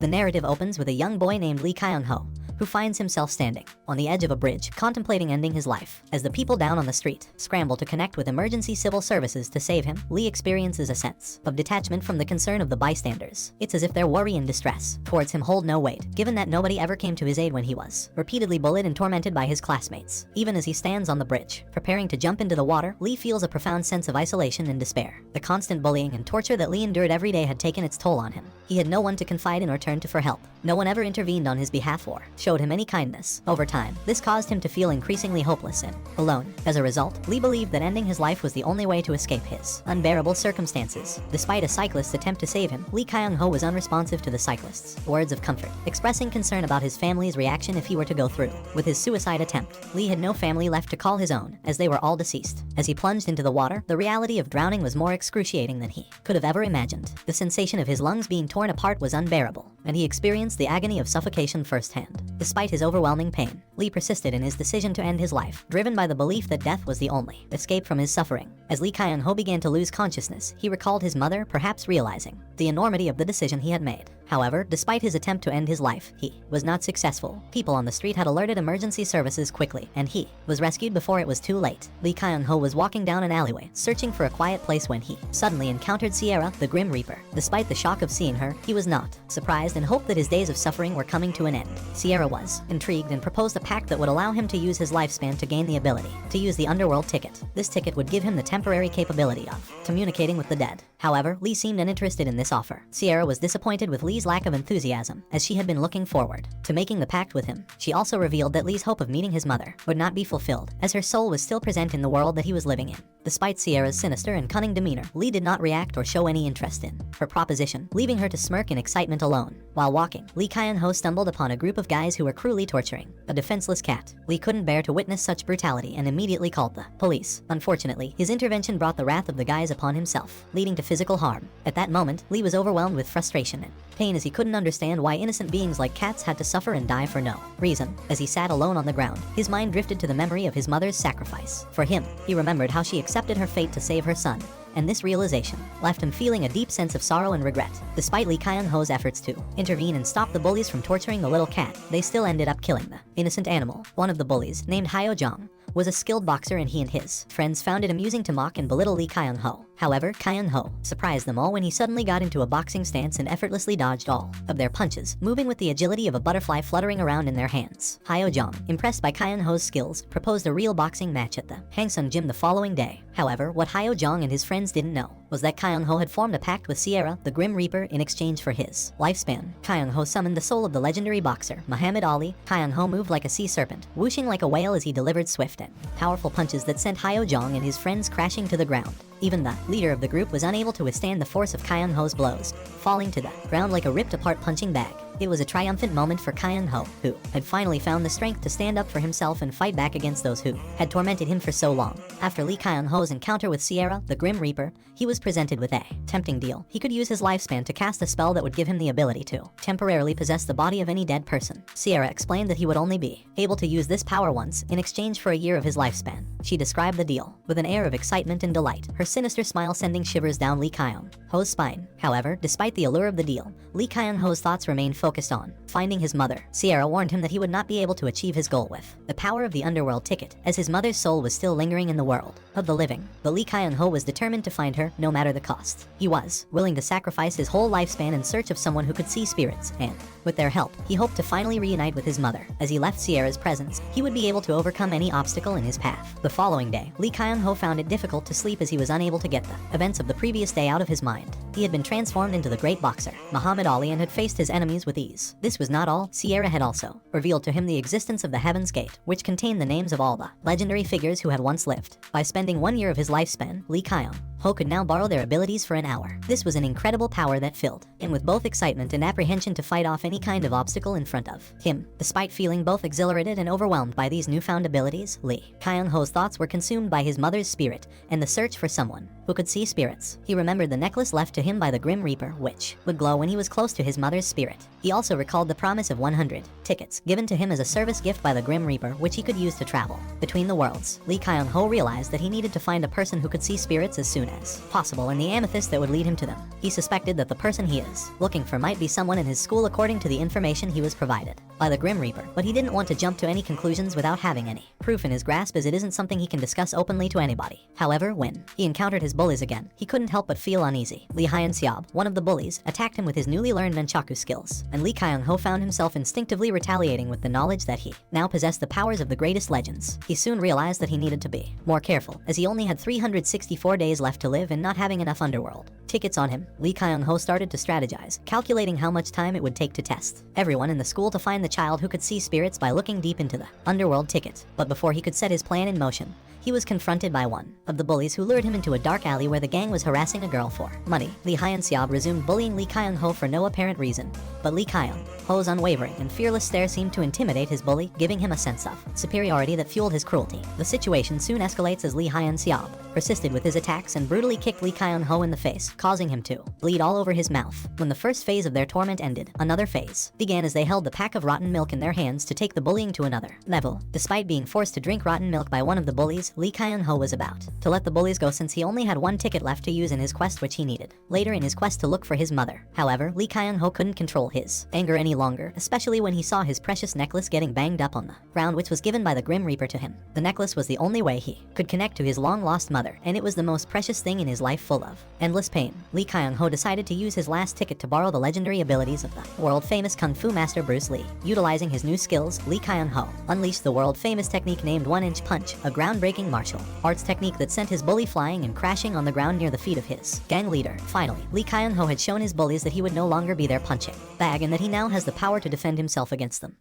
The narrative opens with a young boy named Lee Kyung-ho, who finds himself standing on the edge of a bridge, contemplating ending his life. As the people down on the street scramble to connect with emergency civil services to save him, Lee experiences a sense of detachment from the concern of the bystanders. It's as if their worry and distress towards him hold no weight, given that nobody ever came to his aid when he was repeatedly bullied and tormented by his classmates. Even as he stands on the bridge, preparing to jump into the water, Lee feels a profound sense of isolation and despair. The constant bullying and torture that Lee endured every day had taken its toll on him. He had no one to confide in or turn to for help. No one ever intervened on his behalf or showed him any kindness. Over time, this caused him to feel increasingly hopeless and alone. As a result, Lee believed that ending his life was the only way to escape his unbearable circumstances. Despite a cyclist's attempt to save him, Lee Kyung-ho was unresponsive to the cyclist's words of comfort, expressing concern about his family's reaction if he were to go through with his suicide attempt. Lee had no family left to call his own, as they were all deceased. As he plunged into the water, the reality of drowning was more excruciating than he could have ever imagined. The sensation of his lungs being torn apart was unbearable, and he experienced the agony of suffocation firsthand. Despite his overwhelming pain, Lee persisted in his decision to end his life, driven by the belief that death was the only escape from his suffering. As Lee Kyung-ho began to lose consciousness, he recalled his mother, perhaps realizing the enormity of the decision he had made. However, despite his attempt to end his life, he was not successful. People on the street had alerted emergency services quickly, and he was rescued before it was too late. Lee Kyung-ho was walking down an alleyway, searching for a quiet place when he suddenly encountered Sierra, the Grim Reaper. Despite the shock of seeing her, he was not surprised and hoped that his days of suffering were coming to an end. Sierra was intrigued and proposed a pact that would allow him to use his lifespan to gain the ability to use the underworld ticket. This ticket would give him the temporary capability of communicating with the dead. However, Lee seemed uninterested in this offer. Sierra was disappointed with Lee's lack of enthusiasm, as she had been looking forward to making the pact with him. She also revealed that Lee's hope of meeting his mother would not be fulfilled, as her soul was still present in the world that he was living in. Despite Sierra's sinister and cunning demeanor, Lee did not react or show any interest in her proposition, leaving her to smirk in excitement alone. While walking, Lee Kyung-ho stumbled upon a group of guys who were cruelly torturing a defenseless cat. Lee couldn't bear to witness such brutality and immediately called the police. Unfortunately, his intervention brought the wrath of the guys upon himself, leading to physical harm. At that moment, Lee was overwhelmed with frustration and pain as he couldn't understand why innocent beings like cats had to suffer and die for no reason. As he sat alone on the ground, his mind drifted to the memory of his mother's sacrifice. For him, he remembered how she accepted her fate to save her son, and this realization left him feeling a deep sense of sorrow and regret. Despite Lee Kyung-ho's efforts to intervene and stop the bullies from torturing the little cat, they still ended up killing the innocent animal. One of the bullies, named Hyo-jong, was a skilled boxer, and he and his friends found it amusing to mock and belittle Lee Kyung-ho. However, Kyung-ho surprised them all when he suddenly got into a boxing stance and effortlessly dodged all of their punches, moving with the agility of a butterfly fluttering around in their hands. Hyo-jong, impressed by Kyung-ho's skills, proposed a real boxing match at the Hangsun Gym the following day. However, what Hyo-jong and his friends didn't know was that Kyung-ho had formed a pact with Sierra, the Grim Reaper, in exchange for his lifespan. Kyung-ho summoned the soul of the legendary boxer, Muhammad Ali. Kyung-ho moved like a sea serpent, whooshing like a whale as he delivered swift and powerful punches that sent Hyo-jong and his friends crashing to the ground. Even the leader of the group was unable to withstand the force of Kyung-ho's blows, falling to the ground like a ripped-apart punching bag. It was a triumphant moment for Kyung-ho, who had finally found the strength to stand up for himself and fight back against those who had tormented him for so long. After Lee Kyung-ho's encounter with Sierra, the Grim Reaper, he was presented with a tempting deal. He could use his lifespan to cast a spell that would give him the ability to temporarily possess the body of any dead person. Sierra explained that he would only be able to use this power once, in exchange for a year of his lifespan. She described the deal with an air of excitement and delight, her sinister smile sending shivers down Lee Kyung-ho's spine. However, despite the allure of the deal, Lee Kyung-ho's thoughts remained focused on finding his mother. Sierra warned him that he would not be able to achieve his goal with the power of the underworld ticket, as his mother's soul was still lingering in the world of the living. But Lee Kyung-ho was determined to find her, no matter the cost. He was willing to sacrifice his whole lifespan in search of someone who could see spirits, and with their help, he hoped to finally reunite with his mother. As he left Sierra's presence, he would be able to overcome any obstacle in his path. The following day, Lee Kyung-ho found it difficult to sleep as he was unable to get the events of the previous day out of his mind. He had been transformed into the great boxer, Muhammad Ali, and had faced his enemies with ease. This was not all. Sierra had also revealed to him the existence of the Heaven's Gate, which contained the names of all the legendary figures who had once lived. By spending 1 year of his lifespan, Lee Kyung-ho could now borrow their abilities for an hour. This was an incredible power that filled him with both excitement and apprehension to fight off any kind of obstacle in front of him. Despite feeling both exhilarated and overwhelmed by these newfound abilities, Lee Kyung-ho's thoughts were consumed by his mother's spirit and the search for someone who could see spirits. He remembered the necklace left to him by the Grim Reaper, which would glow when he was close to his mother's spirit. He also recalled the promise of 100 tickets, given to him as a service gift by the Grim Reaper, which he could use to travel between the worlds. Lee Kyung-ho realized that he needed to find a person who could see spirits as soon as possible and the amethyst that would lead him to them. He suspected that the person he is looking for might be someone in his school according to the information he was provided by the Grim Reaper, but he didn't want to jump to any conclusions without having any proof in his grasp, as it isn't something he can discuss openly to anybody. However, when he encountered his bullies again, he couldn't help but feel uneasy. Lee Hyun-seob, one of the bullies, attacked him with his newly learned nunchaku skills, and Lee Kyung-ho found himself instinctively retaliating with the knowledge that he now possessed the powers of the greatest legends. He soon realized that he needed to be more careful, as he only had 364 days left to live and not having enough underworld tickets on him. Lee Kyung-ho started to strategize, calculating how much time it would take to test everyone in the school to find the child who could see spirits by looking deep into the underworld ticket. But before he could set his plan in motion, he was confronted by one of the bullies who lured him into a dark alley where the gang was harassing a girl for money. Lee Hyun-seob resumed bullying Lee Kyung-ho for no apparent reason, but Lee Kyung-ho's unwavering and fearless stare seemed to intimidate his bully, giving him a sense of superiority that fueled his cruelty. The situation soon escalates as Lee Hyun-seob persisted with his attacks and brutally kicked Lee Kyung-ho in the face, causing him to bleed all over his mouth. When the first phase of their torment ended, another phase began as they held the pack of rotten milk in their hands to take the bullying to another level. Despite being forced to drink rotten milk by one of the bullies, Lee Kyung-ho was about to let the bullies go since he only had one ticket left to use in his quest, which he needed later in his quest to look for his mother. However, Lee Kyung-ho couldn't control his anger any longer, especially when he saw his precious necklace getting banged up on the ground, which was given by the Grim Reaper to him. The necklace was the only way he could connect to his long-lost mother, and it was the most precious thing in his life, full of endless pain. Lee Kyung-ho decided to use his last ticket to borrow the legendary abilities of the world-famous Kung Fu master Bruce Lee. Utilizing his new skills, Lee Kyung-ho unleashed the world-famous technique named One-Inch Punch, a groundbreaking martial arts technique that sent his bully flying and crashing on the ground near the feet of his gang leader. Finally, Lee Kyung-ho had shown his bullies that he would no longer be their punching bag and that he now has the power to defend himself against them.